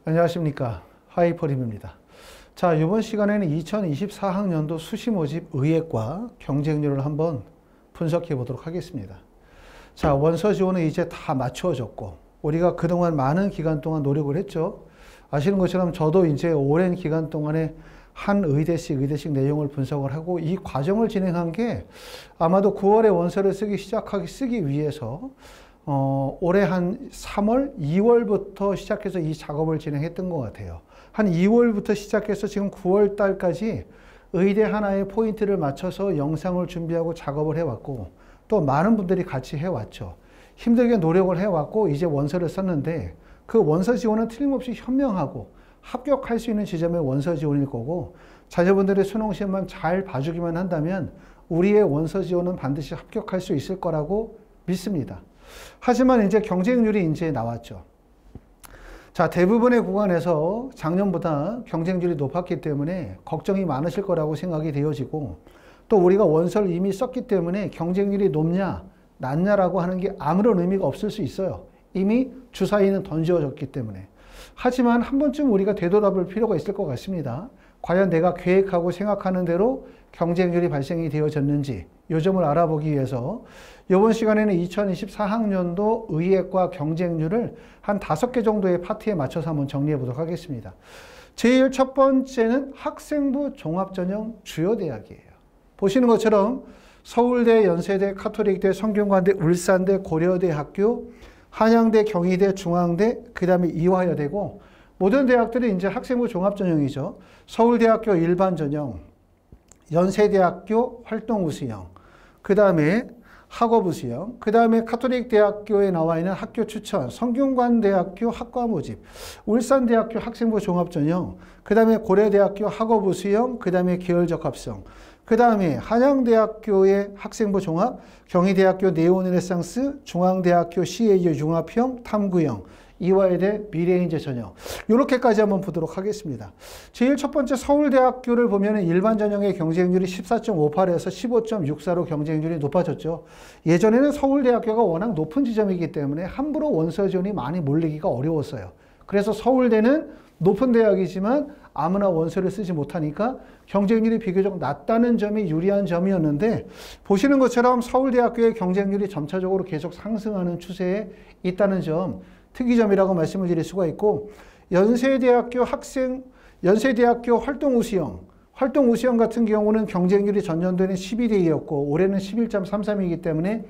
안녕하십니까. 하이퍼림입니다. 자, 이번 시간에는 2024학년도 수시 모집 의예과 경쟁률을 한번 분석해 보도록 하겠습니다. 자, 원서 지원은 이제 다 맞춰졌고, 우리가 그동안 많은 기간 동안 노력을 했죠. 아시는 것처럼 저도 이제 오랜 기간 동안에 한 의대씩 내용을 분석을 하고 이 과정을 진행한 게 아마도 9월에 원서를 쓰기 위해서 올해 한 3월, 2월부터 시작해서 이 작업을 진행했던 것 같아요. 한 2월부터 시작해서 지금 9월 달까지 의대 하나의 포인트를 맞춰서 영상을 준비하고 작업을 해왔고, 또 많은 분들이 같이 해왔죠. 힘들게 노력을 해왔고 이제 원서를 썼는데, 그 원서 지원은 틀림없이 현명하고 합격할 수 있는 지점의 원서 지원일 거고, 자녀분들의 수능 시험만 잘 봐주기만 한다면 우리의 원서 지원은 반드시 합격할 수 있을 거라고 믿습니다. 하지만 이제 경쟁률이 이제 나왔죠. 자, 대부분의 구간에서 작년보다 경쟁률이 높았기 때문에 걱정이 많으실 거라고 생각이 되어지고, 또 우리가 원서를 이미 썼기 때문에 경쟁률이 높냐 낮냐라고 하는 게 아무런 의미가 없을 수 있어요. 이미 주사위는 던져졌기 때문에. 하지만 한 번쯤 우리가 되돌아볼 필요가 있을 것 같습니다. 과연 내가 계획하고 생각하는 대로 경쟁률이 발생이 되어졌는지 이 점을 알아보기 위해서 이번 시간에는 2024학년도 의예과 경쟁률을 한 5개 정도의 파트에 맞춰서 한번 정리해 보도록 하겠습니다. 제일 첫 번째는 학생부 종합전형 주요 대학이에요. 보시는 것처럼 서울대, 연세대, 카톨릭대, 성균관대, 울산대, 고려대학교, 한양대, 경희대, 중앙대, 그 다음에 이화여대고, 모든 대학들이 이제 학생부 종합전형이죠. 서울대학교 일반전형, 연세대학교 활동우수형, 그 다음에 학업우수형, 그 다음에 카톨릭대학교에 나와 있는 학교 추천, 성균관대학교 학과 모집, 울산대학교 학생부 종합전형, 그 다음에 고려대학교 학업우수형, 그 다음에 계열적 합성, 그 다음에 한양대학교의 학생부 종합, 경희대학교 네오르네상스, 중앙대학교 CAU 융합형, 탐구형, 이화여대 미래인재 전형, 이렇게까지 한번 보도록 하겠습니다. 제일 첫 번째 서울대학교를 보면 일반 전형의 경쟁률이 14.58에서 15.64로 경쟁률이 높아졌죠. 예전에는 서울대학교가 워낙 높은 지점이기 때문에 함부로 원서 지원이 많이 몰리기가 어려웠어요. 그래서 서울대는 높은 대학이지만 아무나 원서를 쓰지 못하니까 경쟁률이 비교적 낮다는 점이 유리한 점이었는데, 보시는 것처럼 서울대학교의 경쟁률이 점차적으로 계속 상승하는 추세에 있다는 점, 특이점이라고 말씀을 드릴 수가 있고, 연세대학교 활동우수형 같은 경우는 경쟁률이 전년도에는 12대 2였고 올해는 11.33이기 때문에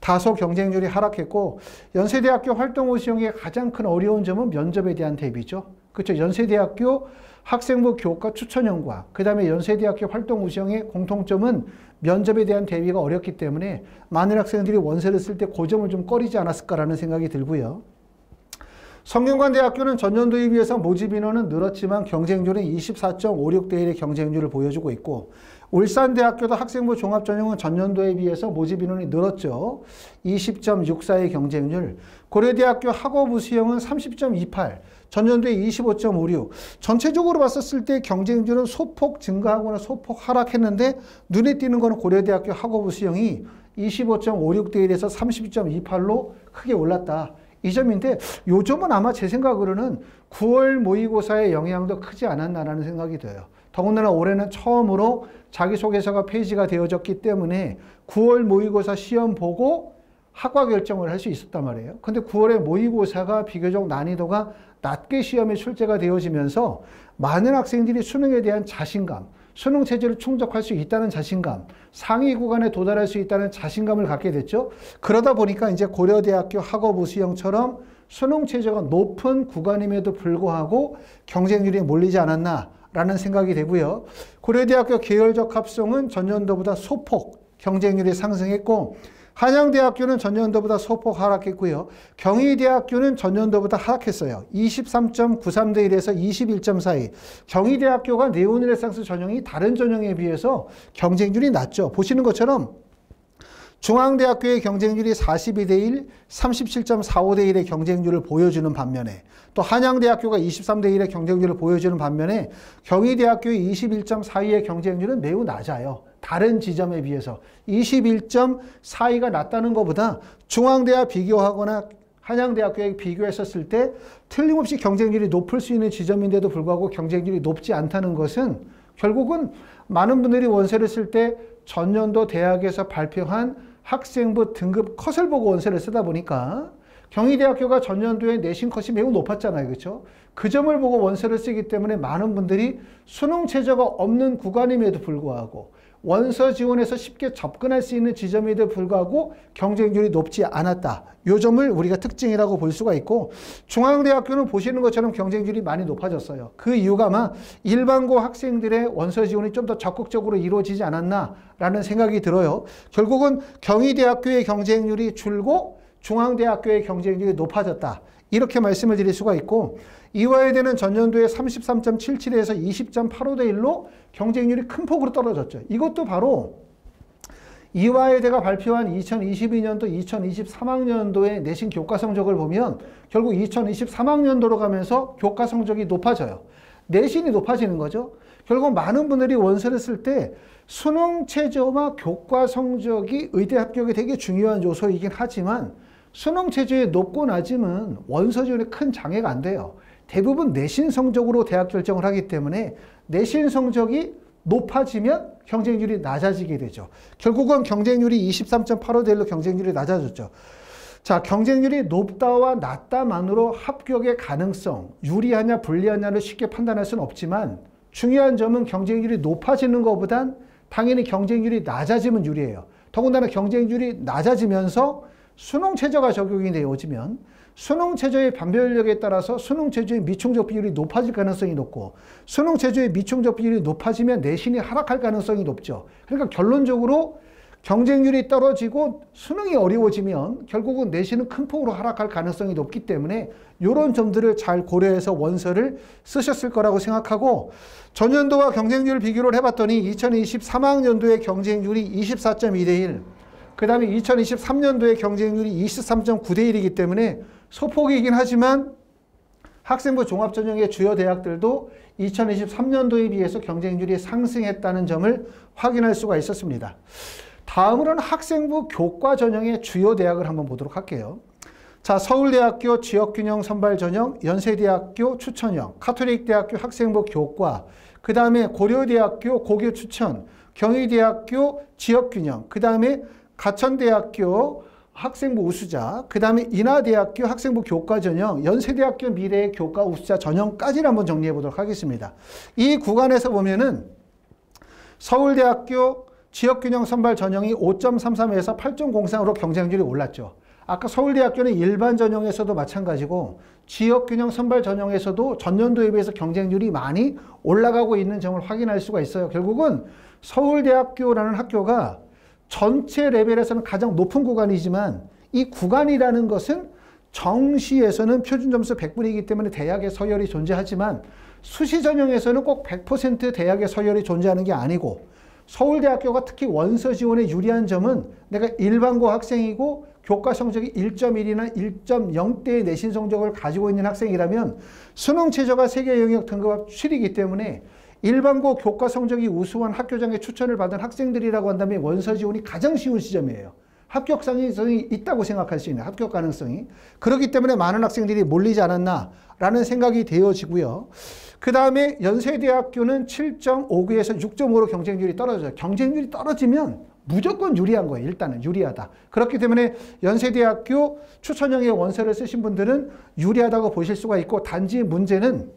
다소 경쟁률이 하락했고, 연세대학교 활동우수형의 가장 큰 어려운 점은 면접에 대한 대비죠. 그렇죠. 연세대학교 학생부 교과 추천형과 그 다음에 연세대학교 활동우수형의 공통점은 면접에 대한 대비가 어렵기 때문에 많은 학생들이 원서를 쓸 때 그 점을 좀 꺼리지 않았을까라는 생각이 들고요. 성균관대학교는 전년도에 비해서 모집 인원은 늘었지만 경쟁률은 24.56대 1의 경쟁률을 보여주고 있고, 울산대학교도 학생부 종합전형은 전년도에 비해서 모집 인원이 늘었죠. 20.64의 경쟁률. 고려대학교 학업우수형은 30.28, 전년도에 25.56. 전체적으로 봤었을 때 경쟁률은 소폭 증가하거나 소폭 하락했는데, 눈에 띄는 거는 고려대학교 학업우수형이 25.56대 1에서 30.28로 크게 올랐다. 이 점인데, 요 점은 아마 제 생각으로는 9월 모의고사의 영향도 크지 않았나라는 생각이 들어요. 더군다나 올해는 처음으로 자기소개서가 폐지가 되어졌기 때문에 9월 모의고사 시험 보고 학과 결정을 할 수 있었단 말이에요. 근데 9월에 모의고사가 비교적 난이도가 낮게 시험에 출제가 되어지면서 많은 학생들이 수능에 대한 자신감, 수능 체제를 충족할 수 있다는 자신감, 상위 구간에 도달할 수 있다는 자신감을 갖게 됐죠. 그러다 보니까 이제 고려대학교 학업우수형처럼 수능 체제가 높은 구간임에도 불구하고 경쟁률이 몰리지 않았나라는 생각이 되고요. 고려대학교 계열적 합성은 전년도보다 소폭 경쟁률이 상승했고, 한양대학교는 전년도보다 소폭 하락했고요. 경희대학교는 전년도보다 하락했어요. 23.93대 1에서 21.42. 경희대학교가 네오르네상스 전형이 다른 전형에 비해서 경쟁률이 낮죠. 보시는 것처럼 중앙대학교의 경쟁률이 42대 1, 37.45대 1의 경쟁률을 보여주는 반면에, 또 한양대학교가 23대 1의 경쟁률을 보여주는 반면에 경희대학교의 21.42의 경쟁률은 매우 낮아요. 다른 지점에 비해서 21.42가 낮다는 것보다 중앙대와 비교하거나 한양대학교에 비교했었을 때 틀림없이 경쟁률이 높을 수 있는 지점인데도 불구하고 경쟁률이 높지 않다는 것은 결국은 많은 분들이 원서를 쓸 때 전년도 대학에서 발표한 학생부 등급 컷을 보고 원서를 쓰다 보니까 경희대학교가 전년도에 내신 컷이 매우 높았잖아요. 그렇죠? 그 점을 보고 원서를 쓰기 때문에 많은 분들이 수능 최저가 없는 구간임에도 불구하고 원서 지원에서 쉽게 접근할 수 있는 지점에도 불구하고 경쟁률이 높지 않았다. 이 점을 우리가 특징이라고 볼 수가 있고 중앙대학교는 보시는 것처럼 경쟁률이 많이 높아졌어요. 그 이유가 아마 일반고 학생들의 원서 지원이 좀 더 적극적으로 이루어지지 않았나라는 생각이 들어요. 결국은 경희대학교의 경쟁률이 줄고 중앙대학교의 경쟁률이 높아졌다. 이렇게 말씀을 드릴 수가 있고 이화여대는 전년도에 33.77에서 20.85대 1로 경쟁률이 큰 폭으로 떨어졌죠. 이것도 바로 이화여대가 발표한 2022년도, 2023학년도의 내신 교과 성적을 보면 결국 2023학년도로 가면서 교과 성적이 높아져요. 내신이 높아지는 거죠. 결국 많은 분들이 원서를 쓸 때 수능 최저와 교과 성적이 의대 합격에 되게 중요한 요소이긴 하지만 수능 최저에 높고 낮으면 원서 지원에 큰 장애가 안 돼요. 대부분 내신 성적으로 대학 결정을 하기 때문에 내신 성적이 높아지면 경쟁률이 낮아지게 되죠. 결국은 경쟁률이 23.85대 1로 경쟁률이 낮아졌죠. 자, 경쟁률이 높다와 낮다만으로 합격의 가능성, 유리하냐 불리하냐를 쉽게 판단할 수는 없지만 중요한 점은 경쟁률이 높아지는 것보단 당연히 경쟁률이 낮아지면 유리해요. 더군다나 경쟁률이 낮아지면서 수능 최저가 적용이 되어지면 수능 최저의 변별력에 따라서 수능 최저의 미충족 비율이 높아질 가능성이 높고 수능 최저의 미충족 비율이 높아지면 내신이 하락할 가능성이 높죠. 그러니까 결론적으로 경쟁률이 떨어지고 수능이 어려워지면 결국은 내신은 큰 폭으로 하락할 가능성이 높기 때문에 이런 점들을 잘 고려해서 원서를 쓰셨을 거라고 생각하고 전년도와 경쟁률 비교를 해봤더니 2023학년도의 경쟁률이 24.2대 1, 그 다음에 2023년도의 경쟁률이 23.9대 1이기 때문에 소폭이긴 하지만 학생부 종합전형의 주요 대학들도 2023년도에 비해서 경쟁률이 상승했다는 점을 확인할 수가 있었습니다. 다음으로는 학생부 교과 전형의 주요 대학을 한번 보도록 할게요. 자, 서울대학교 지역균형 선발 전형, 연세대학교 추천형, 가톨릭대학교 학생부 교과, 그 다음에 고려대학교 고교 추천, 경희대학교 지역균형, 그 다음에 가천대학교 학생부 우수자, 그 다음에 인하대학교 학생부 교과 전형, 연세대학교 미래의 교과 우수자 전형까지를 한번 정리해 보도록 하겠습니다. 이 구간에서 보면은 서울대학교 지역균형 선발 전형이 5.33에서 8.03으로 경쟁률이 올랐죠. 아까 서울대학교는 일반 전형에서도 마찬가지고 지역균형 선발 전형에서도 전년도에 비해서 경쟁률이 많이 올라가고 있는 점을 확인할 수가 있어요. 결국은 서울대학교라는 학교가 전체 레벨에서는 가장 높은 구간이지만 이 구간이라는 것은 정시에서는 표준점수 100분이기 때문에 대학의 서열이 존재하지만 수시 전형에서는 꼭 100% 대학의 서열이 존재하는 게 아니고 서울대학교가 특히 원서 지원에 유리한 점은 내가 일반고 학생이고 교과 성적이 1.1이나 1.0대의 내신 성적을 가지고 있는 학생이라면 수능 최저가 세계 영역 등급합 7이기 때문에 일반고 교과 성적이 우수한 학교장의 추천을 받은 학생들이라고 한다면 원서 지원이 가장 쉬운 시점이에요. 합격 가능성이 있다고 생각할 수 있는 합격 가능성이. 그렇기 때문에 많은 학생들이 몰리지 않았나라는 생각이 되어지고요. 그 다음에 연세대학교는 7.59에서 6.5로 경쟁률이 떨어져요. 경쟁률이 떨어지면 무조건 유리한 거예요. 일단은 유리하다. 그렇기 때문에 연세대학교 추천형의 원서를 쓰신 분들은 유리하다고 보실 수가 있고 단지 문제는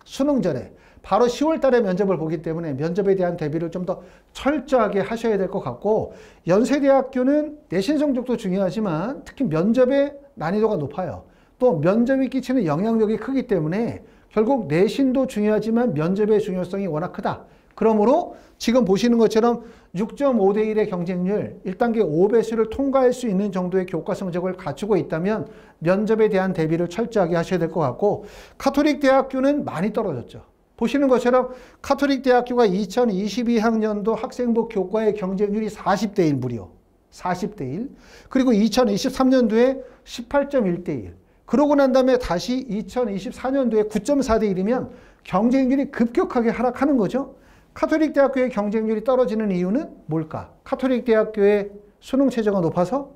수능 전에 바로 10월 달에 면접을 보기 때문에 면접에 대한 대비를 좀 더 철저하게 하셔야 될 것 같고 연세대학교는 내신 성적도 중요하지만 특히 면접의 난이도가 높아요. 또 면접이 끼치는 영향력이 크기 때문에 결국 내신도 중요하지만 면접의 중요성이 워낙 크다. 그러므로 지금 보시는 것처럼 6.5대 1의 경쟁률 1단계 5배수를 통과할 수 있는 정도의 교과 성적을 갖추고 있다면 면접에 대한 대비를 철저하게 하셔야 될 것 같고 가톨릭 대학교는 많이 떨어졌죠. 보시는 것처럼 가톨릭 대학교가 2022학년도 학생부 교과의 경쟁률이 40대 1 무려 40대 1 그리고 2023년도에 18.1대 1 그러고 난 다음에 다시 2024년도에 9.4대 1이면 경쟁률이 급격하게 하락하는 거죠. 가톨릭 대학교의 경쟁률이 떨어지는 이유는 뭘까? 가톨릭 대학교의 수능 최저가 높아서?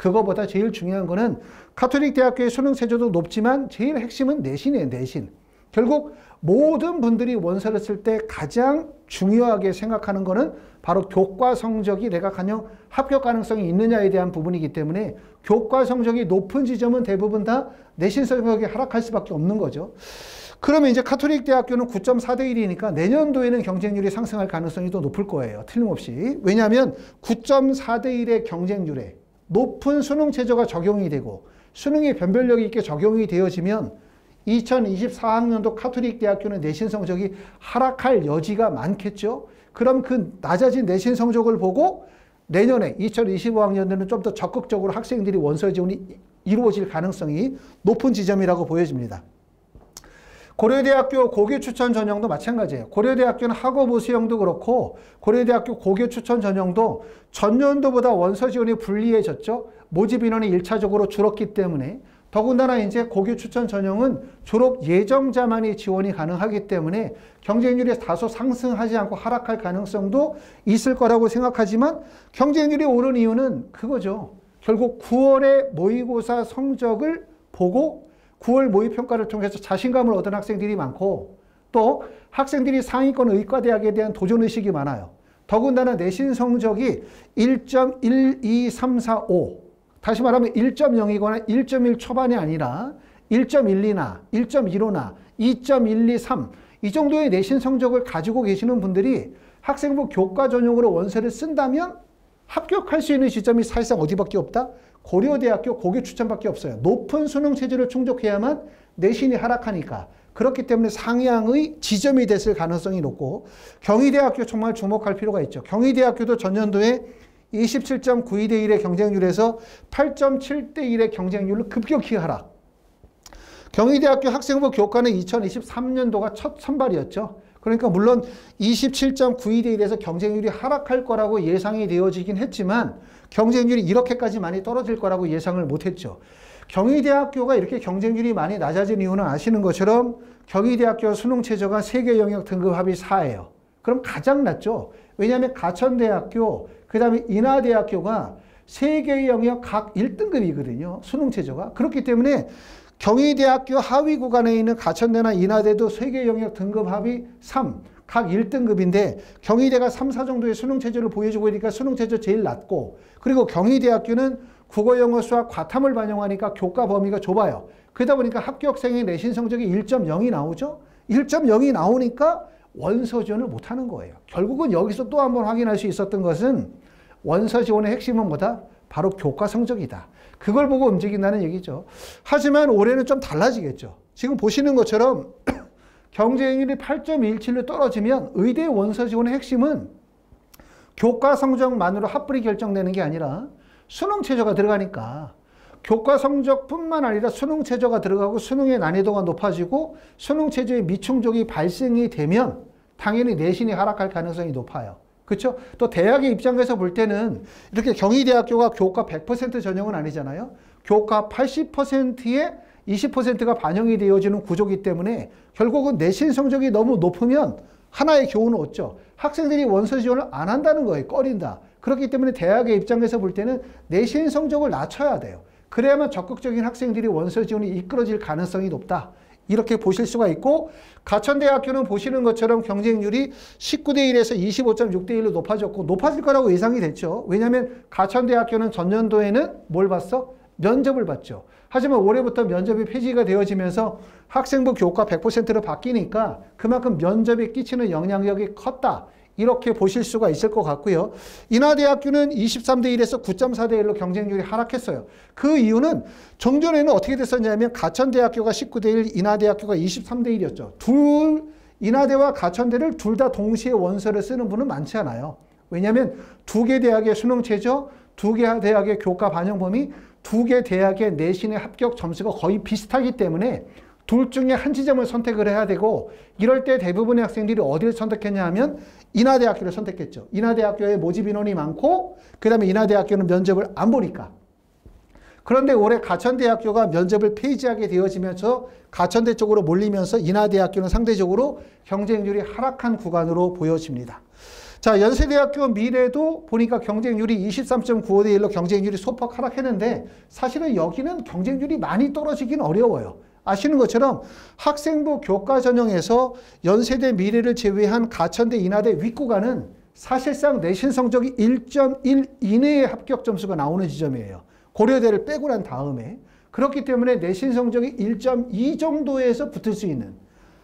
그거보다 제일 중요한 거는 가톨릭 대학교의 수능 체제도 높지만 제일 핵심은 내신이에요, 내신. 결국 모든 분들이 원서를 쓸 때 가장 중요하게 생각하는 거는 바로 교과 성적이 내가 과연 합격 가능성이 있느냐에 대한 부분이기 때문에 교과 성적이 높은 지점은 대부분 다 내신 성적이 하락할 수밖에 없는 거죠. 그러면 이제 가톨릭 대학교는 9.4대 1이니까 내년도에는 경쟁률이 상승할 가능성이 더 높을 거예요. 틀림없이. 왜냐하면 9.4대 1의 경쟁률에 높은 수능 체제가 적용이 되고 수능이 변별력 있게 적용이 되어지면 2024학년도 가톨릭 대학교는 내신 성적이 하락할 여지가 많겠죠. 그럼 그 낮아진 내신 성적을 보고 내년에 2025학년도는 좀 더 적극적으로 학생들이 원서 지원이 이루어질 가능성이 높은 지점이라고 보여집니다. 고려대학교 고교 추천 전형도 마찬가지예요. 고려대학교는 학업 우수형도 그렇고 고려대학교 고교 추천 전형도 전년도보다 원서 지원이 불리해졌죠. 모집 인원이 1차적으로 줄었기 때문에 더군다나 이제 고교 추천 전형은 졸업 예정자만이 지원이 가능하기 때문에 경쟁률이 다소 상승하지 않고 하락할 가능성도 있을 거라고 생각하지만 경쟁률이 오른 이유는 그거죠. 결국 9월에 모의고사 성적을 보고 9월 모의평가를 통해서 자신감을 얻은 학생들이 많고 또 학생들이 상위권 의과대학에 대한 도전의식이 많아요. 더군다나 내신 성적이 1.12345 다시 말하면 1.0이거나 1.1 초반이 아니라 1.12나 1.15나 2.123 이 정도의 내신 성적을 가지고 계시는 분들이 학생부 교과 전형으로 원서를 쓴다면 합격할 수 있는 시점이 사실상 어디밖에 없다? 고려대학교 고교 추천밖에 없어요. 높은 수능 체제를 충족해야만 내신이 하락하니까. 그렇기 때문에 상향의 지점이 됐을 가능성이 높고 경희대학교 정말 주목할 필요가 있죠. 경희대학교도 전년도에 27.92대 1의 경쟁률에서 8.7대 1의 경쟁률을 급격히 하락. 경희대학교 학생부 교과는 2023년도가 첫 선발이었죠. 그러니까 물론 27.92대 1에서 경쟁률이 하락할 거라고 예상이 되어지긴 했지만 경쟁률이 이렇게까지 많이 떨어질 거라고 예상을 못했죠. 경희대학교가 이렇게 경쟁률이 많이 낮아진 이유는 아시는 것처럼 경희대학교 수능 최저가 세계 영역 등급 합이 4예요. 그럼 가장 낮죠. 왜냐하면 가천대학교, 그 다음에 인하대학교가 세계 영역 각 1등급이거든요. 수능 최저가. 그렇기 때문에 경희대학교 하위 구간에 있는 가천대나 인하대도 세계 영역 등급 합이 3, 각 1등급인데 경희대가 3, 4 정도의 수능 체제를 보여주고 있으니까 수능 체제 제일 낮고 그리고 경희대학교는 국어, 영어, 수학, 과탐을 반영하니까 교과 범위가 좁아요. 그러다 보니까 합격생의 내신 성적이 1.0이 나오죠. 1.0이 나오니까 원서 지원을 못하는 거예요. 결국은 여기서 또 한 번 확인할 수 있었던 것은 원서 지원의 핵심은 뭐다? 바로 교과 성적이다. 그걸 보고 움직인다는 얘기죠. 하지만 올해는 좀 달라지겠죠. 지금 보시는 것처럼 경쟁률이 8.17로 떨어지면 의대 원서 지원의 핵심은 교과 성적만으로 합불이 결정되는 게 아니라 수능 최저가 들어가니까 교과 성적뿐만 아니라 수능 최저가 들어가고 수능의 난이도가 높아지고 수능 최저의 미충족이 발생이 되면 당연히 내신이 하락할 가능성이 높아요. 그렇죠? 또 대학의 입장에서 볼 때는 이렇게 경희대학교가 교과 100% 전형은 아니잖아요. 교과 80%에 20%가 반영이 되어지는 구조이기 때문에 결국은 내신 성적이 너무 높으면 하나의 교훈은 없죠. 학생들이 원서 지원을 안 한다는 거예요. 꺼린다. 그렇기 때문에 대학의 입장에서 볼 때는 내신 성적을 낮춰야 돼요. 그래야만 적극적인 학생들이 원서 지원이 이끌어질 가능성이 높다. 이렇게 보실 수가 있고 가천대학교는 보시는 것처럼 경쟁률이 19대 1에서 25.6대 1로 높아졌고 높아질 거라고 예상이 됐죠. 왜냐하면 가천대학교는 전년도에는 뭘 봤어? 면접을 봤죠. 하지만 올해부터 면접이 폐지가 되어지면서 학생부 교과 100%로 바뀌니까 그만큼 면접에 끼치는 영향력이 컸다. 이렇게 보실 수가 있을 것 같고요. 인하대학교는 23대 1에서 9.4대 1로 경쟁률이 하락했어요. 그 이유는 정전에는 어떻게 됐었냐면 가천대학교가 19대 1, 인하대학교가 23대 1이었죠. 인하대와 가천대를 둘 다 동시에 원서를 쓰는 분은 많지 않아요. 왜냐하면 두 개 대학의 수능 최저, 두 개 대학의 교과 반영 범위, 두 개 대학의 내신의 합격 점수가 거의 비슷하기 때문에 둘 중에 한 지점을 선택을 해야 되고 이럴 때 대부분의 학생들이 어디를 선택했냐 하면 인하대학교를 선택했죠. 인하대학교에 모집 인원이 많고 그 다음에 인하대학교는 면접을 안 보니까. 그런데 올해 가천대학교가 면접을 폐지하게 되어지면서 가천대 쪽으로 몰리면서 인하대학교는 상대적으로 경쟁률이 하락한 구간으로 보여집니다. 자, 연세대학교 미래도 보니까 경쟁률이 23.95대 1로 경쟁률이 소폭 하락했는데 사실은 여기는 경쟁률이 많이 떨어지긴 어려워요. 아시는 것처럼 학생부 교과 전형에서 연세대 미래를 제외한 가천대 인하대 윗구간은 사실상 내신 성적이 1.1 이내의 합격 점수가 나오는 지점이에요. 고려대를 빼고 난 다음에. 그렇기 때문에 내신 성적이 1.2 정도에서 붙을 수 있는,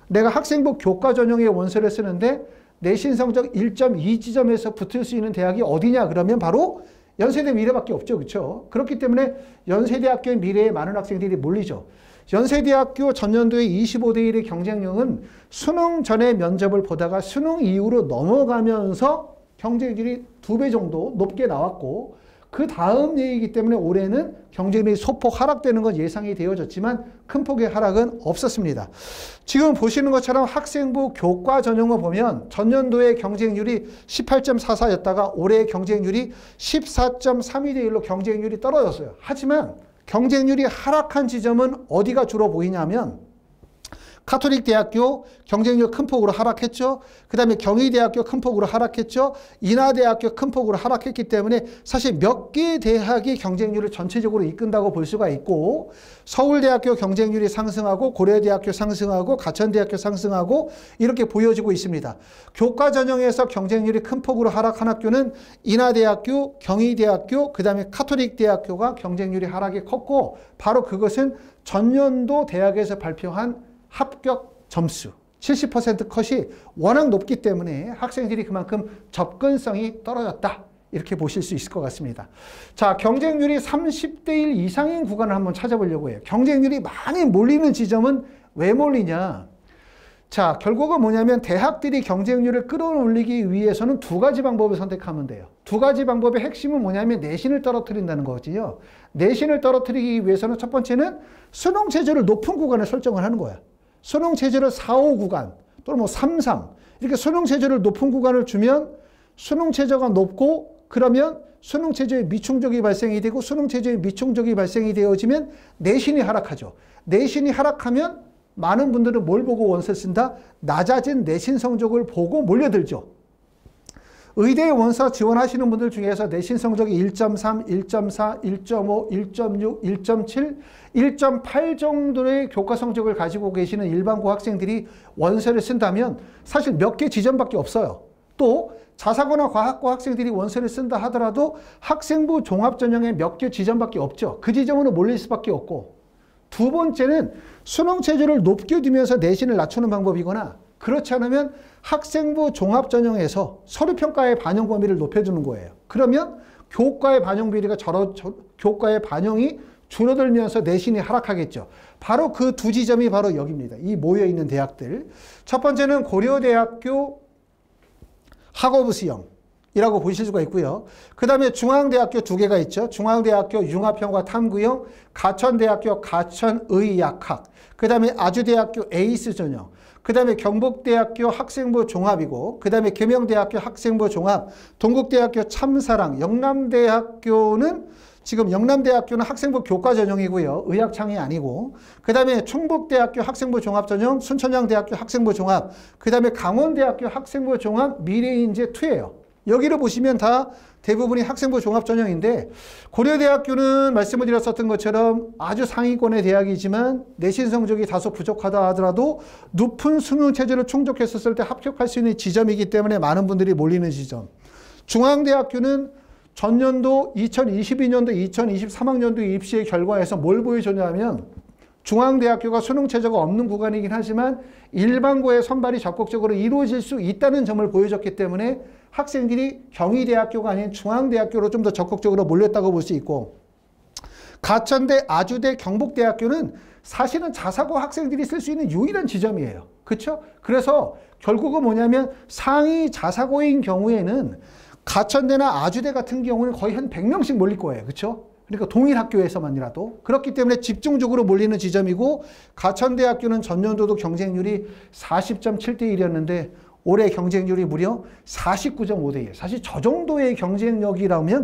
내가 학생부 교과 전형의 원서를 쓰는데 내신 성적 1.2 지점에서 붙을 수 있는 대학이 어디냐 그러면 바로 연세대 미래밖에 없죠. 그렇죠? 그렇기 때문에 연세대학교의 미래에 많은 학생들이 몰리죠. 연세대학교 전년도의 25대 1의 경쟁력은 수능 전에 면접을 보다가 수능 이후로 넘어가면서 경쟁률이 2배 정도 높게 나왔고, 그 다음 얘기이기 때문에 올해는 경쟁률이 소폭 하락되는 건 예상이 되어졌지만 큰 폭의 하락은 없었습니다. 지금 보시는 것처럼 학생부 교과 전형을 보면 전년도의 경쟁률이 18.44였다가 올해의 경쟁률이 14.32대 1로 경쟁률이 떨어졌어요. 하지만 경쟁률이 하락한 지점은 어디가 주로 보이냐면 가톨릭 대학교 경쟁률 큰 폭으로 하락했죠. 그 다음에 경희대학교 큰 폭으로 하락했죠. 인하대학교 큰 폭으로 하락했기 때문에 사실 몇 개의 대학이 경쟁률을 전체적으로 이끈다고 볼 수가 있고, 서울대학교 경쟁률이 상승하고 고려대학교 상승하고 가천대학교 상승하고 이렇게 보여지고 있습니다. 교과 전형에서 경쟁률이 큰 폭으로 하락한 학교는 인하대학교, 경희대학교, 그 다음에 가톨릭 대학교가 경쟁률이 하락이 컸고, 바로 그것은 전년도 대학에서 발표한 합격 점수 70% 컷이 워낙 높기 때문에 학생들이 그만큼 접근성이 떨어졌다, 이렇게 보실 수 있을 것 같습니다. 자, 경쟁률이 30대 1 이상인 구간을 한번 찾아보려고 해요. 경쟁률이 많이 몰리는 지점은 왜 몰리냐? 자, 결국은 뭐냐면 대학들이 경쟁률을 끌어올리기 위해서는 두 가지 방법을 선택하면 돼요. 두 가지 방법의 핵심은 뭐냐면 내신을 떨어뜨린다는 거지요. 내신을 떨어뜨리기 위해서는 첫 번째는 수능 체제를 높은 구간을 설정을 하는 거야. 수능 체제를 4, 5 구간 또는 뭐 3, 3 이렇게 수능 체제를 높은 구간을 주면 수능 체제가 높고, 그러면 수능 체제의 미충족이 발생이 되고, 수능 체제의 미충족이 발생이 되어지면 내신이 하락하죠. 내신이 하락하면 많은 분들은 뭘 보고 원서 쓴다? 낮아진 내신 성적을 보고 몰려들죠. 의대에 원서 지원하시는 분들 중에서 내신 성적이 1.3, 1.4, 1.5, 1.6, 1.7, 1.8 정도의 교과 성적을 가지고 계시는 일반고 학생들이 원서를 쓴다면 사실 몇 개 지점밖에 없어요. 또 자사고나 과학고 학생들이 원서를 쓴다 하더라도 학생부 종합전형에 몇 개 지점밖에 없죠. 그 지점으로 몰릴 수밖에 없고, 두 번째는 수능 체제를 높게 두면서 내신을 낮추는 방법이거나, 그렇지 않으면 학생부 종합전형에서 서류평가의 반영 범위를 높여주는 거예요. 그러면 교과의 반영 비리가 교과의 반영이 줄어들면서 내신이 하락하겠죠. 바로 그 두 지점이 바로 여기입니다. 이 모여있는 대학들. 첫 번째는 고려대학교 학업부 수형이라고 보실 수가 있고요. 그 다음에 중앙대학교 두 개가 있죠. 중앙대학교 융합형과 탐구형, 가천대학교 가천의학학, 그 다음에 아주대학교 에이스 전형, 그 다음에 경북대학교 학생부 종합이고, 그 다음에 계명대학교 학생부 종합, 동국대학교 참사랑, 영남대학교는 지금 영남대학교는 학생부 교과 전형이고요. 의학창이 아니고, 그 다음에 충북대학교 학생부 종합 전형, 순천향대학교 학생부 종합, 그 다음에 강원대학교 학생부 종합 미래인재2예요. 여기를 보시면 다 대부분이 학생부 종합 전형인데, 고려대학교는 말씀을 드렸었던 것처럼 아주 상위권의 대학이지만 내신 성적이 다소 부족하다 하더라도 높은 수능 체제를 충족했었을 때 합격할 수 있는 지점이기 때문에 많은 분들이 몰리는 지점. 중앙대학교는 전년도 2022년도, 2023학년도 입시의 결과에서 뭘 보여줬냐면 중앙대학교가 수능 체제가 없는 구간이긴 하지만 일반고의 선발이 적극적으로 이루어질 수 있다는 점을 보여줬기 때문에 학생들이 경희대학교가 아닌 중앙대학교로 좀 더 적극적으로 몰렸다고 볼 수 있고, 가천대, 아주대, 경북대학교는 사실은 자사고 학생들이 쓸 수 있는 유일한 지점이에요. 그렇죠? 그래서 결국은 뭐냐면 상위 자사고인 경우에는 가천대나 아주대 같은 경우는 거의 한 100명씩 몰릴 거예요. 그렇죠? 그러니까 동일 학교에서만이라도. 그렇기 때문에 집중적으로 몰리는 지점이고, 가천대학교는 전년도도 경쟁률이 40.7대 1이었는데 올해 경쟁률이 무려 49.5대 1. 사실 저 정도의 경쟁률이라면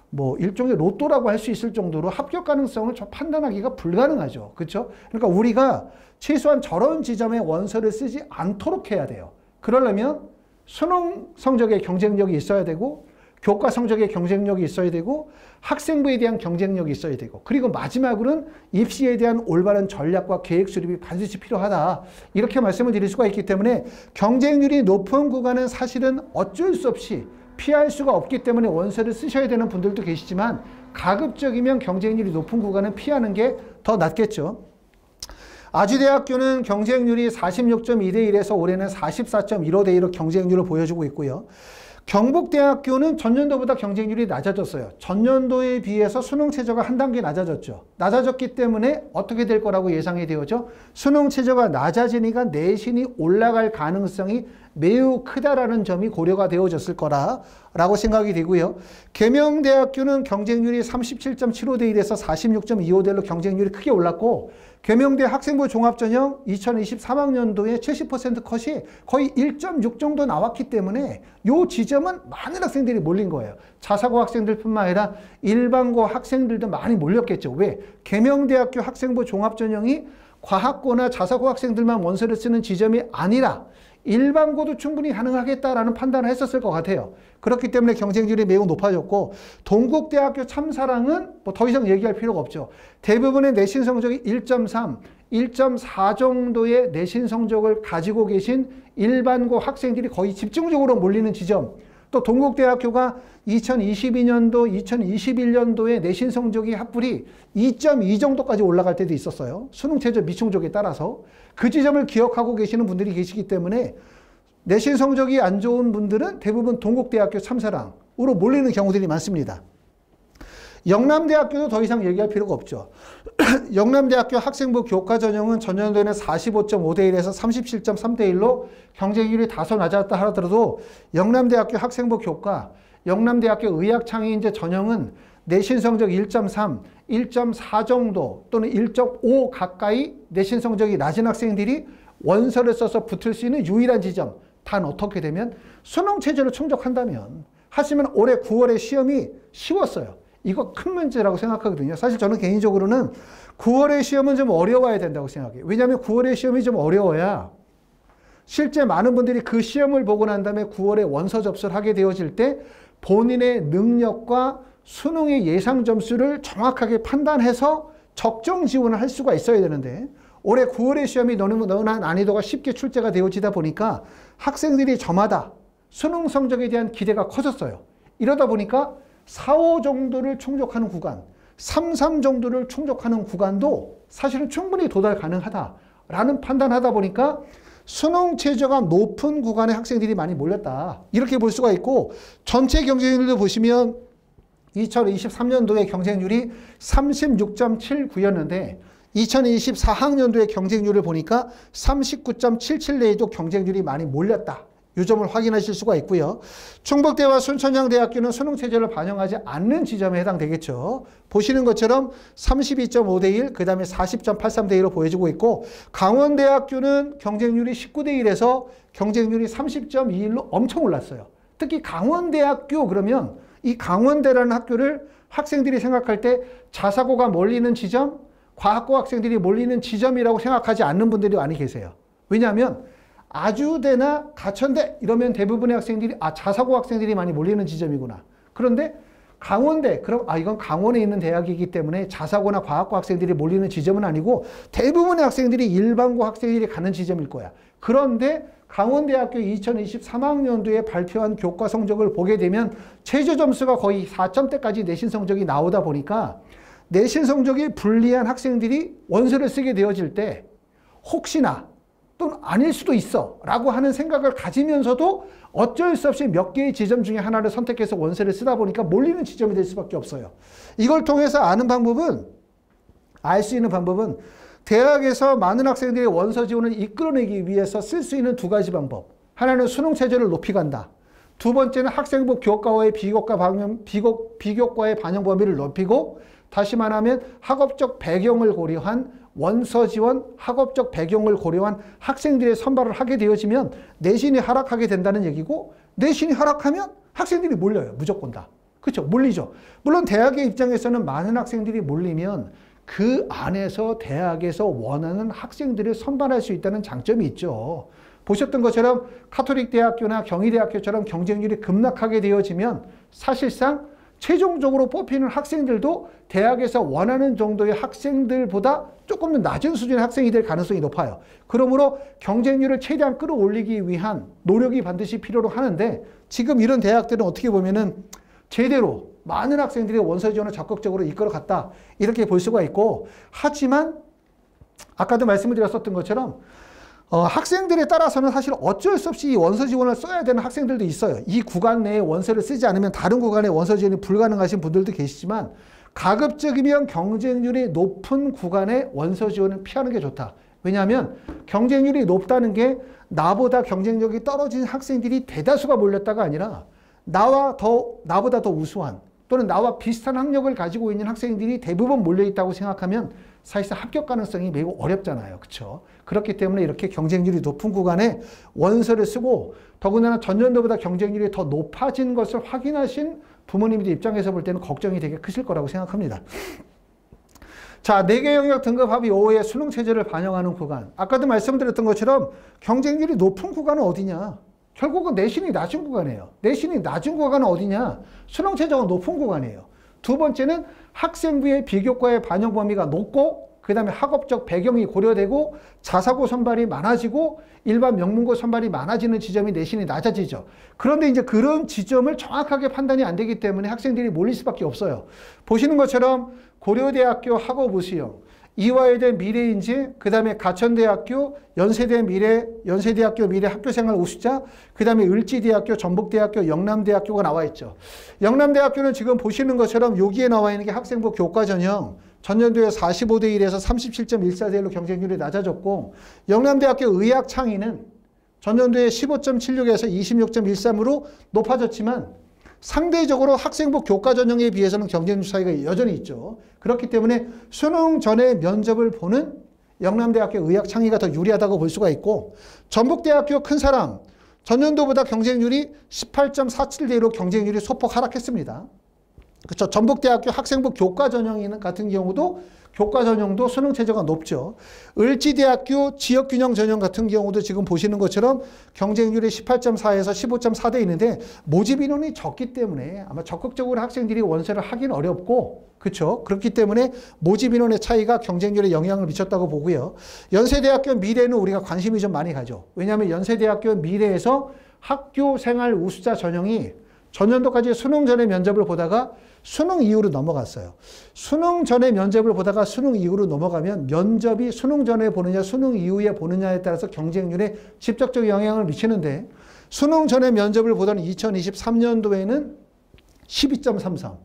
뭐 일종의 로또라고 할 수 있을 정도로 합격 가능성을 판단하기가 불가능하죠. 그렇죠? 그러니까 우리가 최소한 저런 지점에 원서를 쓰지 않도록 해야 돼요. 그러려면 수능 성적에 경쟁력이 있어야 되고 교과 성적에 경쟁력이 있어야 되고 학생부에 대한 경쟁력이 있어야 되고 그리고 마지막으로는 입시에 대한 올바른 전략과 계획 수립이 반드시 필요하다. 이렇게 말씀을 드릴 수가 있기 때문에 경쟁률이 높은 구간은 사실은 어쩔 수 없이 피할 수가 없기 때문에 원서를 쓰셔야 되는 분들도 계시지만 가급적이면 경쟁률이 높은 구간은 피하는 게 더 낫겠죠. 아주대학교는 경쟁률이 46.2대 1에서 올해는 44.15대 1로 경쟁률을 보여주고 있고요. 경북대학교는 전년도보다 경쟁률이 낮아졌어요. 전년도에 비해서 수능 최저가 한 단계 낮아졌죠. 낮아졌기 때문에 어떻게 될 거라고 예상이 되어죠. 수능 최저가 낮아지니까 내신이 올라갈 가능성이 매우 크다라는 점이 고려가 되어졌을 거라고 생각이 되고요. 계명대학교는 경쟁률이 37.75대 1에서 46.25대 1로 경쟁률이 크게 올랐고 계명대 학생부 종합전형 2023학년도에 70% 컷이 거의 1.6 정도 나왔기 때문에 이 지점은 많은 학생들이 몰린 거예요. 자사고 학생들뿐만 아니라 일반고 학생들도 많이 몰렸겠죠. 왜? 계명대학교 학생부 종합전형이 과학고나 자사고 학생들만 원서를 쓰는 지점이 아니라 일반고도 충분히 가능하겠다라는 판단을 했었을 것 같아요. 그렇기 때문에 경쟁률이 매우 높아졌고 동국대학교 참사랑은 뭐 더 이상 얘기할 필요가 없죠. 대부분의 내신 성적이 1.3, 1.4 정도의 내신 성적을 가지고 계신 일반고 학생들이 거의 집중적으로 몰리는 지점. 또 동국대학교가 2022년도, 2021년도에 내신 성적이 합불이 2.2 정도까지 올라갈 때도 있었어요. 수능 최저 미충족에 따라서. 그 지점을 기억하고 계시는 분들이 계시기 때문에 내신 성적이 안 좋은 분들은 대부분 동국대학교 참사랑으로 몰리는 경우들이 많습니다. 영남대학교도 더 이상 얘기할 필요가 없죠. 영남대학교 학생부 교과 전형은 전년도에는 45.5대 1에서 37.3대 1로 경쟁률이 다소 낮았다 하더라도 영남대학교 학생부 교과, 영남대학교 의학창의인재 전형은 내신 성적 1.3, 1.4 정도 또는 1.5 가까이 내신 성적이 낮은 학생들이 원서를 써서 붙을 수 있는 유일한 지점. 단 어떻게 되면 수능 체제를 충족한다면 하시면 올해 9월에 시험이 쉬웠어요. 이거 큰 문제라고 생각하거든요. 사실 저는 개인적으로는 9월의 시험은 좀 어려워야 된다고 생각해요. 왜냐하면 9월의 시험이 좀 어려워야 실제 많은 분들이 그 시험을 보고 난 다음에 9월에 원서 접수를 하게 되어질 때 본인의 능력과 수능의 예상 점수를 정확하게 판단해서 적정 지원을 할 수가 있어야 되는데 올해 9월의 시험이 너무나 난이도가 쉽게 출제가 되어지다 보니까 학생들이 저마다 수능 성적에 대한 기대가 커졌어요. 이러다 보니까 4, 5 정도를 충족하는 구간, 3, 3 정도를 충족하는 구간도 사실은 충분히 도달 가능하다라는 판단하다 보니까 수능 최저가 높은 구간의 학생들이 많이 몰렸다. 이렇게 볼 수가 있고 전체 경쟁률도 보시면 2023년도에 경쟁률이 36.79였는데 2024학년도의 경쟁률을 보니까 39.77내에도 경쟁률이 많이 몰렸다. 이 점을 확인하실 수가 있고요. 충북대와 순천향대학교는 수능 체제를 반영하지 않는 지점에 해당되겠죠. 보시는 것처럼 32.5대 1, 그 다음에 40.83대 1로 보여지고 있고 강원대학교는 경쟁률이 19대 1에서 경쟁률이 30.21로 엄청 올랐어요. 특히 강원대학교 그러면 이 강원대라는 학교를 학생들이 생각할 때 자사고가 몰리는 지점, 과학고 학생들이 몰리는 지점이라고 생각하지 않는 분들이 많이 계세요. 왜냐하면 아주대나 가천대 이러면 대부분의 학생들이 자사고 학생들이 많이 몰리는 지점이구나. 그런데 강원대 그럼 이건 강원에 있는 대학이기 때문에 자사고나 과학고 학생들이 몰리는 지점은 아니고 대부분의 학생들이 일반고 학생들이 가는 지점일 거야. 그런데 강원대학교 2023학년도에 발표한 교과 성적을 보게 되면 최저 점수가 거의 4점대까지 내신 성적이 나오다 보니까 내신 성적이 불리한 학생들이 원서를 쓰게 되어질 때 혹시나 또는 아닐 수도 있어 라고 하는 생각을 가지면서도 어쩔 수 없이 몇 개의 지점 중에 하나를 선택해서 원서를 쓰다 보니까 몰리는 지점이 될 수밖에 없어요. 이걸 통해서 알 수 있는 방법은 대학에서 많은 학생들의 원서 지원을 이끌어내기 위해서 쓸 수 있는 두 가지 방법. 하나는 수능 체제를 높이 간다. 두 번째는 학생부 교과와의 비교과의 반영 범위를 높이고 다시 말하면 학업적 배경을 고려한 원서 지원, 학업적 배경을 고려한 학생들의 선발을 하게 되어지면 내신이 하락하게 된다는 얘기고 내신이 하락하면 학생들이 몰려요. 무조건 다. 그렇죠? 몰리죠. 물론 대학의 입장에서는 많은 학생들이 몰리면 그 안에서 대학에서 원하는 학생들을 선발할 수 있다는 장점이 있죠. 보셨던 것처럼 카톨릭 대학교나 경희대학교처럼 경쟁률이 급락하게 되어지면 사실상 최종적으로 뽑히는 학생들도 대학에서 원하는 정도의 학생들보다 조금 더 낮은 수준의 학생이 될 가능성이 높아요. 그러므로 경쟁률을 최대한 끌어올리기 위한 노력이 반드시 필요로 하는데 지금 이런 대학들은 어떻게 보면은 제대로 많은 학생들이 원서 지원을 적극적으로 이끌어갔다 이렇게 볼 수가 있고, 하지만 아까도 말씀을 드렸었던 것처럼 학생들에 따라서는 사실 어쩔 수 없이 이 원서 지원을 써야 되는 학생들도 있어요. 이 구간 내에 원서를 쓰지 않으면 다른 구간에 원서 지원이 불가능하신 분들도 계시지만 가급적이면 경쟁률이 높은 구간에 원서 지원을 피하는 게 좋다. 왜냐하면 경쟁률이 높다는 게 나보다 경쟁력이 떨어진 학생들이 대다수가 몰렸다가 아니라 나보다 더 우수한 또는 나와 비슷한 학력을 가지고 있는 학생들이 대부분 몰려있다고 생각하면 사실상 합격 가능성이 매우 어렵잖아요. 그렇죠? 그렇기 때문에 이렇게 경쟁률이 높은 구간에 원서를 쓰고 더군다나 전년도보다 경쟁률이 더 높아진 것을 확인하신 부모님들 입장에서 볼 때는 걱정이 되게 크실 거라고 생각합니다. 자, 4개 영역 등급 합의 5의 수능 체제를 반영하는 구간. 아까도 말씀드렸던 것처럼 경쟁률이 높은 구간은 어디냐? 결국은 내신이 낮은 구간이에요. 내신이 낮은 구간은 어디냐? 수능 체제가 높은 구간이에요. 두 번째는 학생부의 비교과의 반영 범위가 높고 그 다음에 학업적 배경이 고려되고 자사고 선발이 많아지고 일반 명문고 선발이 많아지는 지점이 내신이 낮아지죠. 그런데 이제 그런 지점을 정확하게 판단이 안 되기 때문에 학생들이 몰릴 수밖에 없어요. 보시는 것처럼 고려대학교 학업우수형, 이화여대 미래인지, 그 다음에 가천대학교, 연세대학교 미래 학교생활 우수자, 그 다음에 을지대학교, 전북대학교, 영남대학교가 나와 있죠. 영남대학교는 지금 보시는 것처럼 여기에 나와 있는 게 학생부 교과 전형, 전년도에 45대 1에서 37.14대 1로 경쟁률이 낮아졌고, 영남대학교 의학창의는 전년도에 15.76에서 26.13으로 높아졌지만 상대적으로 학생부 교과 전형에 비해서는 경쟁률 차이가 여전히 있죠. 그렇기 때문에 수능 전에 면접을 보는 영남대학교 의학창의가 더 유리하다고 볼 수가 있고, 전북대학교 큰사람 전년도보다 경쟁률이 18.47대 1로 경쟁률이 소폭 하락했습니다. 그렇죠. 전북대학교 학생부 교과 전형 같은 경우도 교과 전형도 수능 체제가 높죠. 을지대학교 지역균형 전형 같은 경우도 지금 보시는 것처럼 경쟁률이 18.4에서 15.4대 있는데 모집 인원이 적기 때문에 아마 적극적으로 학생들이 원서를 하긴 어렵고, 그렇죠. 그렇기 때문에 모집 인원의 차이가 경쟁률에 영향을 미쳤다고 보고요. 연세대학교 미래는 우리가 관심이 좀 많이 가죠. 왜냐하면 연세대학교 미래에서 학교생활 우수자 전형이 전년도까지 수능 전에 면접을 보다가 수능 이후로 넘어갔어요. 수능 전에 면접을 보다가 수능 이후로 넘어가면 면접이 수능 전에 보느냐 수능 이후에 보느냐에 따라서 경쟁률에 직접적 영향을 미치는데, 수능 전에 면접을 보던 2023년도에는 12.33,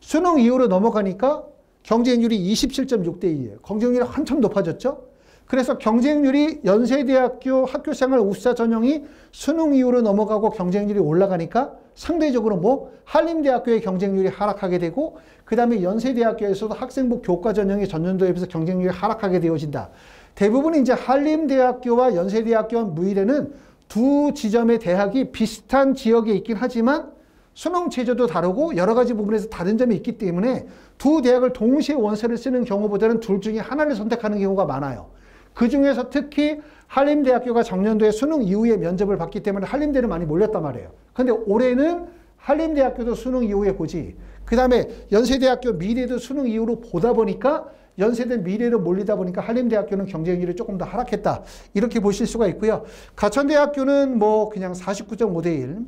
수능 이후로 넘어가니까 경쟁률이 27.6대 2예요. 경쟁률이 한참 높아졌죠. 그래서 경쟁률이 연세대학교 학교생활 우수자 전형이 수능 이후로 넘어가고 경쟁률이 올라가니까 상대적으로 한림대학교의 경쟁률이 하락하게 되고, 그 다음에 연세대학교에서도 학생부 교과 전형이 전년도에 비해서 경쟁률이 하락하게 되어진다. 대부분 이제 한림대학교와 연세대학교 무일에는 두 지점의 대학이 비슷한 지역에 있긴 하지만 수능 체제도 다르고 여러 가지 부분에서 다른 점이 있기 때문에 두 대학을 동시에 원서를 쓰는 경우보다는 둘 중에 하나를 선택하는 경우가 많아요. 그 중에서 특히 한림대학교가 작년도에 수능 이후에 면접을 봤기 때문에 한림대를 많이 몰렸단 말이에요. 근데 올해는 한림대학교도 수능 이후에 보지, 그 다음에 연세대학교 미래도 수능 이후로 보다 보니까 연세대 미래로 몰리다 보니까 한림대학교는 경쟁률이 조금 더 하락했다. 이렇게 보실 수가 있고요. 가천대학교는 그냥 49.5대 1.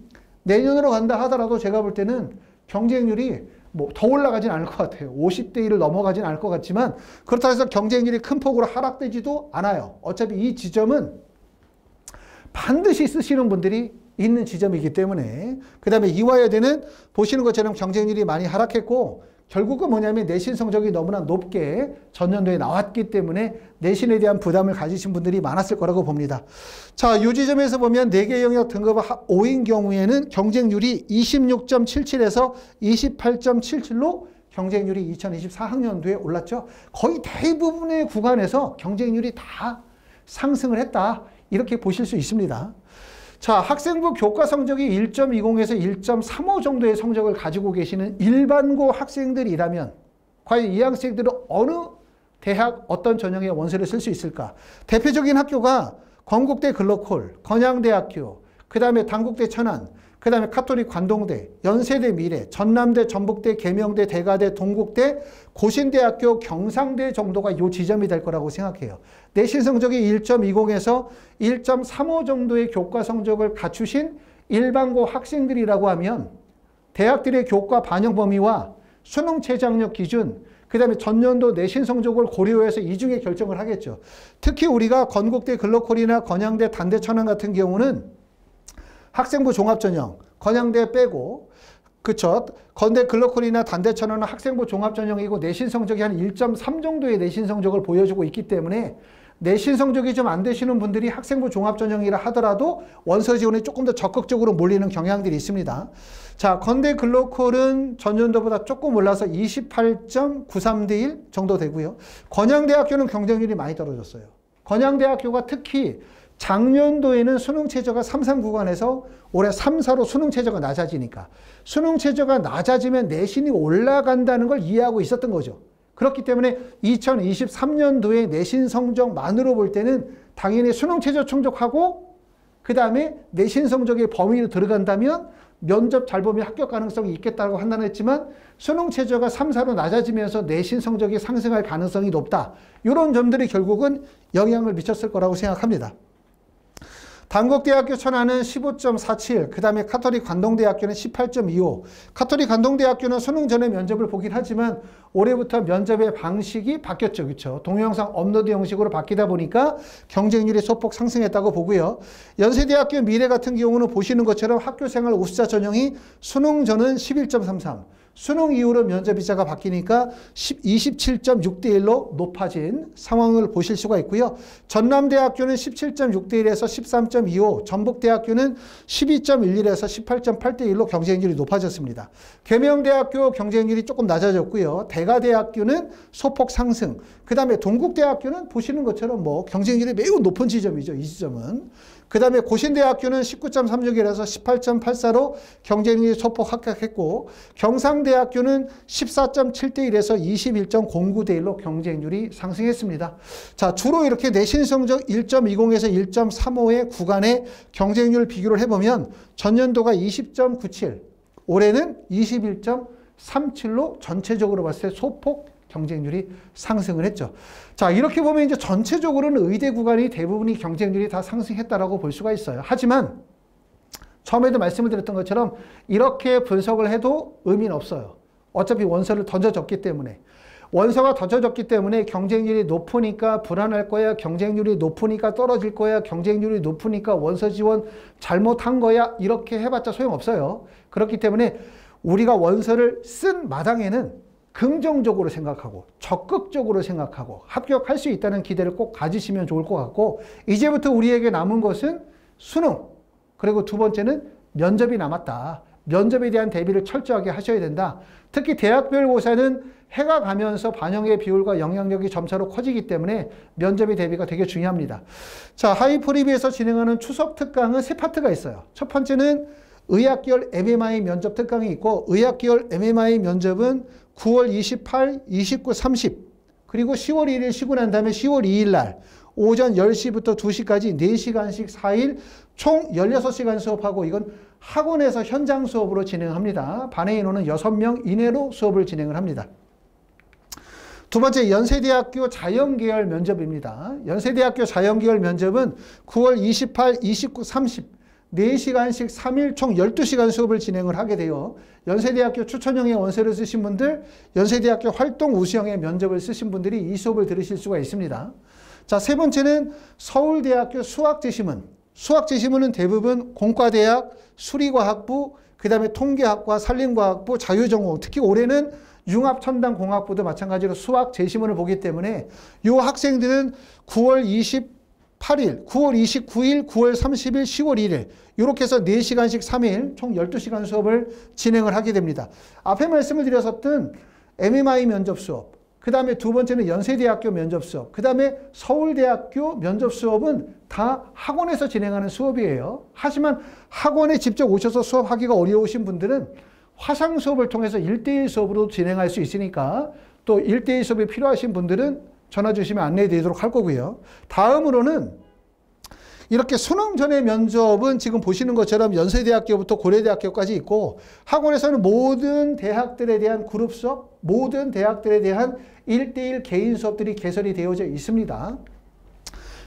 내년으로 간다 하더라도 제가 볼 때는 경쟁률이 더 올라가진 않을 것 같아요. 50대 1을 넘어가진 않을 것 같지만 그렇다고 해서 경쟁률이 큰 폭으로 하락되지도 않아요. 어차피 이 지점은 반드시 쓰시는 분들이 있는 지점이기 때문에. 그 다음에 이화여대는 보시는 것처럼 경쟁률이 많이 하락했고, 결국은 뭐냐면 내신 성적이 너무나 높게 전년도에 나왔기 때문에 내신에 대한 부담을 가지신 분들이 많았을 거라고 봅니다. 자, 이 지점에서 보면 4개 영역 등급 5인 경우에는 경쟁률이 26.77에서 28.77로 경쟁률이 2024학년도에 올랐죠. 거의 대부분의 구간에서 경쟁률이 다 상승을 했다. 이렇게 보실 수 있습니다. 자, 학생부 교과 성적이 1.20에서 1.35 정도의 성적을 가지고 계시는 일반고 학생들이라면 과연 이 학생들은 어느 대학 어떤 전형의 원서를 쓸 수 있을까? 대표적인 학교가 건국대 글로콜, 건양대학교, 그 다음에 단국대 천안, 그 다음에 카톨릭 관동대, 연세대 미래, 전남대, 전북대, 계명대, 대가대, 동국대, 고신대학교, 경상대 정도가 이 지점이 될 거라고 생각해요. 내신 성적이 1.20에서 1.35 정도의 교과 성적을 갖추신 일반고 학생들이라고 하면 대학들의 교과 반영 범위와 수능 최저학력 기준, 그 다음에 전년도 내신 성적을 고려해서 이 중에 결정을 하겠죠. 특히 우리가 건국대 글로콜이나 건양대, 단대, 천안 같은 경우는 학생부 종합전형, 건양대 빼고, 그쵸? 건대 글로콜이나 단대 천안은 학생부 종합전형이고 내신 성적이 한 1.3 정도의 내신 성적을 보여주고 있기 때문에 내신 성적이 좀 안 되시는 분들이 학생부 종합전형이라 하더라도 원서 지원에 조금 더 적극적으로 몰리는 경향들이 있습니다. 자, 건대 글로콜은 전년도보다 조금 올라서 28.93대 1 정도 되고요. 건양대학교는 경쟁률이 많이 떨어졌어요. 건양대학교가 특히 작년도에는 수능 최저가 3, 3 구간에서 올해 3, 4로 수능 최저가 낮아지니까 수능 최저가 낮아지면 내신이 올라간다는 걸 이해하고 있었던 거죠. 그렇기 때문에 2023년도에 내신 성적만으로 볼 때는 당연히 수능 최저 충족하고 그 다음에 내신 성적의 범위로 들어간다면 면접 잘 보면 합격 가능성이 있겠다고 판단했지만 수능 최저가 3, 4로 낮아지면서 내신 성적이 상승할 가능성이 높다. 이런 점들이 결국은 영향을 미쳤을 거라고 생각합니다. 단국대학교 천안은 15.47, 그 다음에 카톨릭 관동대학교는 18.25. 카톨릭 관동대학교는 수능 전에 면접을 보긴 하지만 올해부터 면접의 방식이 바뀌었죠. 그렇죠? 동영상 업로드 형식으로 바뀌다 보니까 경쟁률이 소폭 상승했다고 보고요. 연세대학교 미래 같은 경우는 보시는 것처럼 학교생활 우수자 전형이 수능 전은 11.33. 수능 이후로 면접 일자가 바뀌니까 27.6대 1로 높아진 상황을 보실 수가 있고요. 전남대학교는 17.6대 1에서 13.25, 전북대학교는 12.11에서 18.8대 1로 경쟁률이 높아졌습니다. 계명대학교 경쟁률이 조금 낮아졌고요. 대가대학교는 소폭 상승. 그 다음에 동국대학교는 보시는 것처럼 뭐 경쟁률이 매우 높은 지점이죠. 이 지점은. 그 다음에 고신대학교는 19.36에서 18.84로 경쟁률이 소폭 합격했고 경상대학교는 14.7대 1에서 21.09대 1로 경쟁률이 상승했습니다. 자, 주로 이렇게 내신 성적 1.20에서 1.35의 구간의 경쟁률 비교를 해보면 전년도가 20.97, 올해는 21.37로 전체적으로 봤을 때 소폭 경쟁률이 상승을 했죠. 자, 이렇게 보면 이제 전체적으로는 의대 구간이 대부분이 경쟁률이 다 상승했다라고 볼 수가 있어요. 하지만 처음에도 말씀을 드렸던 것처럼 이렇게 분석을 해도 의미는 없어요. 어차피 원서를 던져줬기 때문에. 원서가 던져졌기 때문에 경쟁률이 높으니까 불안할 거야. 경쟁률이 높으니까 떨어질 거야. 경쟁률이 높으니까 원서 지원 잘못한 거야. 이렇게 해봤자 소용없어요. 그렇기 때문에 우리가 원서를 쓴 마당에는 긍정적으로 생각하고 적극적으로 생각하고 합격할 수 있다는 기대를 꼭 가지시면 좋을 것 같고 이제부터 우리에게 남은 것은 수능 그리고 두 번째는 면접이 남았다. 면접에 대한 대비를 철저하게 하셔야 된다. 특히 대학별 고사는 해가 가면서 반영의 비율과 영향력이 점차로 커지기 때문에 면접의 대비가 되게 중요합니다. 자, 하이프리뷰에서 진행하는 추석 특강은 세 파트가 있어요. 첫 번째는 의학계열 MMI 면접 특강이 있고 의학계열 MMI 면접은 9월 28, 29, 30 그리고 10월 1일 쉬고 난 다음에 10월 2일 날 오전 10시부터 2시까지 4시간씩 4일 총 16시간 수업하고 이건 학원에서 현장 수업으로 진행합니다. 반의 인원은 6명 이내로 수업을 진행을 합니다. 두 번째 연세대학교 자연계열 면접입니다. 연세대학교 자연계열 면접은 9월 28, 29, 30 4시간씩 3일 총 12시간 수업을 진행을 하게 돼요. 연세대학교 추천형의 원서를 쓰신 분들, 연세대학교 활동 우수형의 면접을 쓰신 분들이 이 수업을 들으실 수가 있습니다. 자, 세 번째는 서울대학교 수학재시문. 수학재시문은 대부분 공과대학, 수리과학부, 그 다음에 통계학과, 산림과학부, 자유전공, 특히 올해는 융합첨단공학부도 마찬가지로 수학재시문을 보기 때문에 이 학생들은 9월 28일, 9월 29일, 9월 30일, 10월 1일 이렇게 해서 4시간씩 3일 총 12시간 수업을 진행을 하게 됩니다. 앞에 말씀을 드렸었던 MMI 면접 수업, 그 다음에 두 번째는 연세대학교 면접 수업, 그 다음에 서울대학교 면접 수업은 다 학원에서 진행하는 수업이에요. 하지만 학원에 직접 오셔서 수업하기가 어려우신 분들은 화상 수업을 통해서 1대1 수업으로 진행할 수 있으니까 또 1대1 수업이 필요하신 분들은 전화 주시면 안내해 드리도록 할 거고요. 다음으로는 이렇게 수능 전의 면접은 지금 보시는 것처럼 연세대학교부터 고려대학교까지 있고 학원에서는 모든 대학들에 대한 그룹 수업, 모든 대학들에 대한 1대1 개인 수업들이 개설이 되어져 있습니다.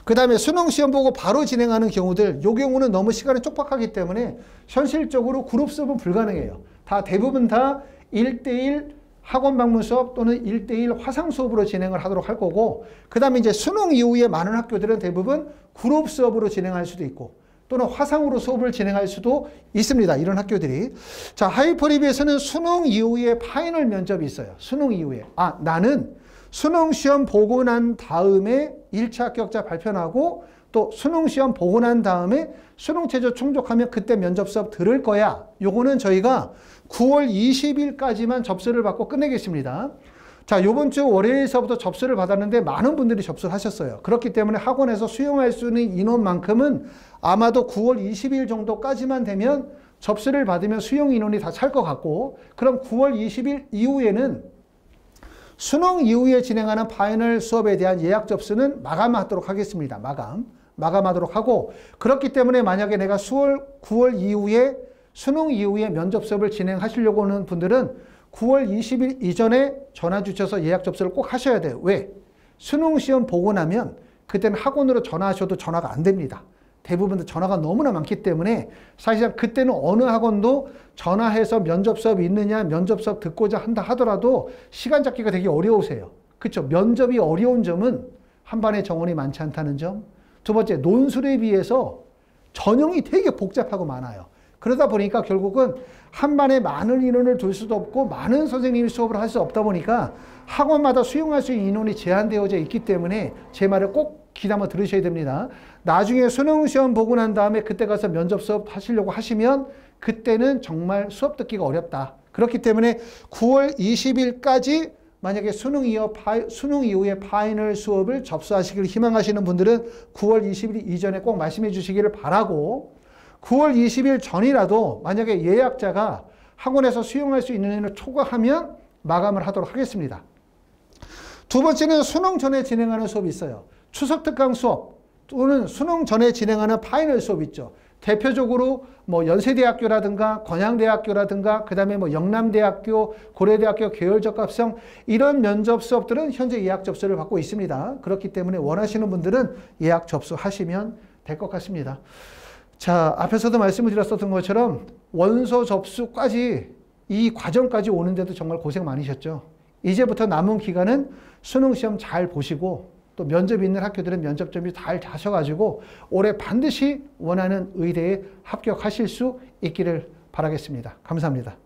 그 다음에 수능 시험 보고 바로 진행하는 경우들, 이 경우는 너무 시간이 촉박하기 때문에 현실적으로 그룹 수업은 불가능해요. 대부분 다 1대1 학원 방문 수업 또는 1대1 화상 수업으로 진행을 하도록 할 거고, 그 다음에 이제 수능 이후에 많은 학교들은 대부분 그룹 수업으로 진행할 수도 있고 또는 화상으로 수업을 진행할 수도 있습니다. 이런 학교들이. 자, 하이퍼립에서는 수능 이후에 파이널 면접이 있어요. 수능 이후에. 나는 수능 시험 보고 난 다음에 1차 합격자 발표하고 또 수능 시험 보고 난 다음에 수능 최저 충족하면 그때 면접 수업 들을 거야. 요거는 저희가 9월 20일까지만 접수를 받고 끝내겠습니다. 자, 요번 주 월요일서부터 접수를 받았는데 많은 분들이 접수를 하셨어요. 그렇기 때문에 학원에서 수용할 수 있는 인원만큼은 아마도 9월 20일 정도까지만 되면 접수를 받으면 수용 인원이 다 찰 것 같고, 그럼 9월 20일 이후에는 수능 이후에 진행하는 파이널 수업에 대한 예약 접수는 마감하도록 하겠습니다. 마감하도록 하고, 그렇기 때문에 만약에 내가 9월 이후에 수능 이후에 면접 수업을 진행하시려고 하는 분들은 9월 20일 이전에 전화 주셔서 예약 접수를 꼭 하셔야 돼요. 왜? 수능 시험 보고 나면 그때는 학원으로 전화하셔도 전화가 안 됩니다. 대부분 전화가 너무나 많기 때문에 사실상 그때는 어느 학원도 전화해서 면접 수업이 있느냐, 면접 수업 듣고자 한다 하더라도 시간 잡기가 되게 어려우세요. 그렇죠? 면접이 어려운 점은 한반에 정원이 많지 않다는 점. 두 번째, 논술에 비해서 전형이 되게 복잡하고 많아요. 그러다 보니까 결국은 한반에 많은 인원을 둘 수도 없고 많은 선생님이 수업을 할 수 없다 보니까 학원마다 수용할 수 있는 인원이 제한되어져 있기 때문에 제 말을 꼭 귀담아 들으셔야 됩니다. 나중에 수능 시험 보고 난 다음에 그때 가서 면접 수업 하시려고 하시면 그때는 정말 수업 듣기가 어렵다. 그렇기 때문에 9월 20일까지 만약에 수능 이후에 파이널 수업을 접수하시기를 희망하시는 분들은 9월 20일 이전에 꼭 말씀해 주시기를 바라고, 9월 20일 전이라도 만약에 예약자가 학원에서 수용할 수 있는 인원을 초과하면 마감을 하도록 하겠습니다. 두 번째는 수능 전에 진행하는 수업이 있어요. 추석 특강 수업 또는 수능 전에 진행하는 파이널 수업 있죠. 대표적으로 뭐 연세대학교라든가 건양대학교라든가 그 다음에 뭐 영남대학교, 고려대학교 계열적합성 이런 면접 수업들은 현재 예약 접수를 받고 있습니다. 그렇기 때문에 원하시는 분들은 예약 접수하시면 될 것 같습니다. 자, 앞에서도 말씀을 드렸었던 것처럼 원서 접수까지 이 과정까지 오는데도 정말 고생 많으셨죠. 이제부터 남은 기간은 수능 시험 잘 보시고 또 면접 있는 학교들은 면접 준비 잘 하셔가지고 올해 반드시 원하는 의대에 합격하실 수 있기를 바라겠습니다. 감사합니다.